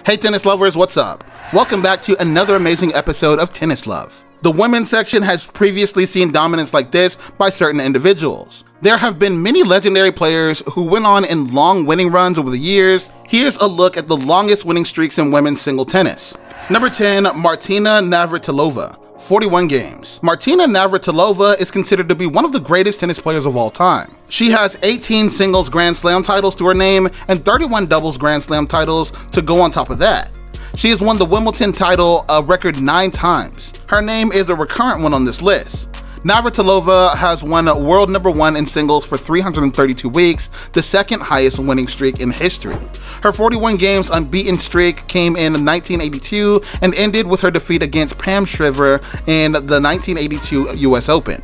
Hey tennis lovers, what's up? Welcome back to another amazing episode of Tennis Love. The women's section has previously seen dominance like this by certain individuals. There have been many legendary players who went on in long winning runs over the years. Here's a look at the longest winning streaks in women's single tennis. Number 10, Martina Navratilova. 41 games. Martina Navratilova is considered to be one of the greatest tennis players of all time. She has 18 singles Grand Slam titles to her name and 31 doubles Grand Slam titles to go on top of that. She has won the Wimbledon title a record 9 times. Her name is a recurrent one on this list. Navratilova has won world number 1 in singles for 332 weeks, the second highest winning streak in history. Her 41 games unbeaten streak came in 1982 and ended with her defeat against Pam Shriver in the 1982 US Open.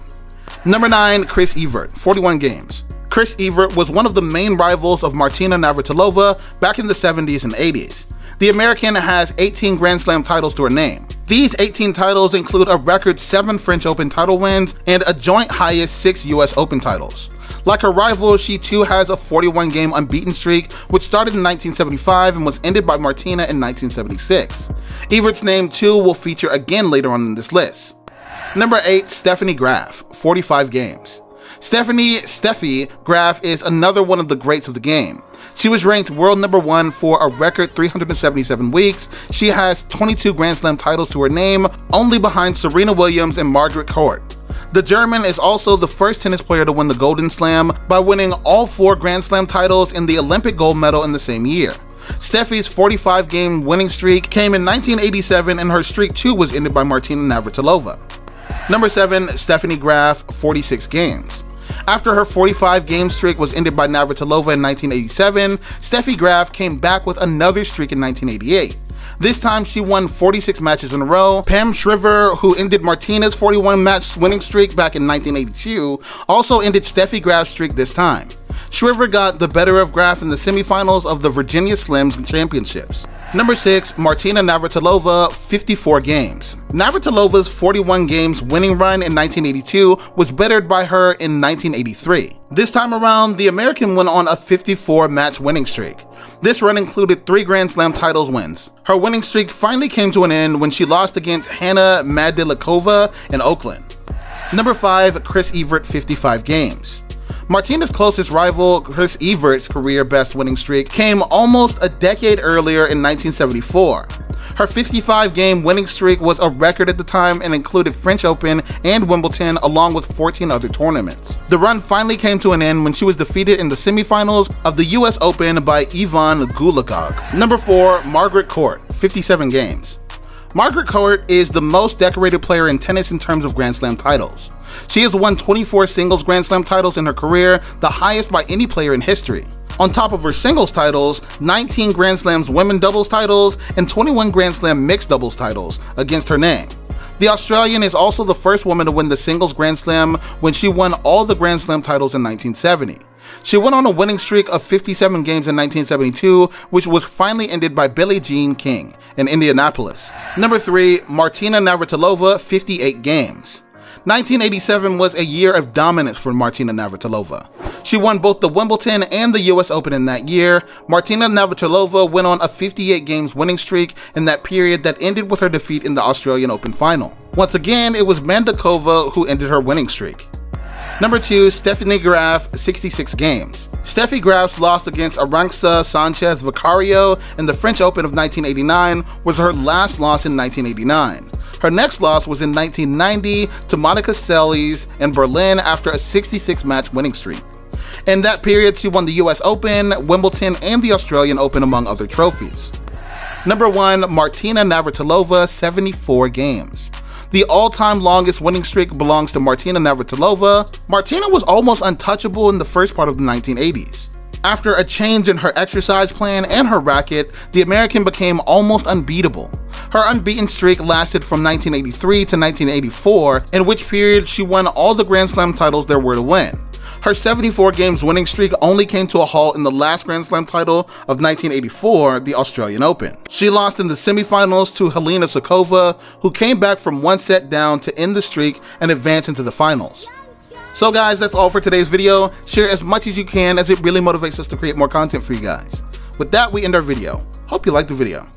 Number 9, Chris Evert, 41 games. Chris Evert was one of the main rivals of Martina Navratilova back in the 70s and 80s. The American has 18 Grand Slam titles to her name. These 18 titles include a record 7 French Open title wins and a joint highest 6 US Open titles. Like her rival, she too has a 41 game unbeaten streak, which started in 1975 and was ended by Martina in 1976. Evert's name too will feature again later on in this list. Number 8, Steffi Graf, 45 games. Steffi Graf is another one of the greats of the game. She was ranked world number 1 for a record 377 weeks. She has 22 Grand Slam titles to her name, only behind Serena Williams and Margaret Court. The German is also the first tennis player to win the Golden Slam by winning all 4 Grand Slam titles and the Olympic gold medal in the same year. Steffi's 45 game winning streak came in 1987 and her streak too was ended by Martina Navratilova. Number 7, Steffi Graf, 46 games. After her 45 game streak was ended by Navratilova in 1987, Steffi Graf came back with another streak in 1988. This time she won 46 matches in a row. Pam Shriver, who ended Martina's 41 match winning streak back in 1982, also ended Steffi Graf's streak this time. Shriver got the better of Graf in the semifinals of the Virginia Slims Championships. Number 6, Martina Navratilova, 54 games. Navratilova's 41 games winning run in 1982 was bettered by her in 1983. This time around, the American went on a 54 match winning streak. This run included 3 Grand Slam titles wins. Her winning streak finally came to an end when she lost against Hana Madilikova in Oakland. Number 5, Chris Evert, 55 games. Martina's closest rival, Chris Evert's career best winning streak, came almost a decade earlier in 1974. Her 55 game winning streak was a record at the time and included French Open and Wimbledon along with 14 other tournaments. The run finally came to an end when she was defeated in the semifinals of the US Open by Evonne Goolagong. Number 4, Margaret Court, 57 games. Margaret Court is the most decorated player in tennis in terms of Grand Slam titles. She has won 24 singles Grand Slam titles in her career, the highest by any player in history. On top of her singles titles, 19 Grand Slams women doubles titles and 21 Grand Slam mixed doubles titles against her name. The Australian is also the first woman to win the singles Grand Slam when she won all the Grand Slam titles in 1970. She went on a winning streak of 57 games in 1972, which was finally ended by Billie Jean King in Indianapolis. Number 3, Martina Navratilova, 58 games. 1987 was a year of dominance for Martina Navratilova. She won both the Wimbledon and the US Open in that year. Martina Navratilova went on a 58 games winning streak in that period that ended with her defeat in the Australian Open final. Once again, it was Mandlikova who ended her winning streak. Number 2, Steffi Graf, 66 games. Steffi Graf's loss against Arantxa Sanchez Vicario in the French Open of 1989 was her last loss in 1989. Her next loss was in 1990 to Monica Seles in Berlin after a 66 match winning streak. In that period, she won the US Open, Wimbledon, and the Australian Open among other trophies. Number 1, Martina Navratilova, 74 games. The all-time longest winning streak belongs to Martina Navratilova. Martina was almost untouchable in the first part of the 1980s. After a change in her exercise plan and her racket, the American became almost unbeatable. Her unbeaten streak lasted from 1983 to 1984, in which period she won all the Grand Slam titles there were to win. Her 74 games winning streak only came to a halt in the last Grand Slam title of 1984, the Australian Open. She lost in the semifinals to Helena Suková, who came back from 1 set down to end the streak and advance into the finals. So guys, that's all for today's video. Share as much as you can as it really motivates us to create more content for you guys. With that, we end our video. Hope you liked the video.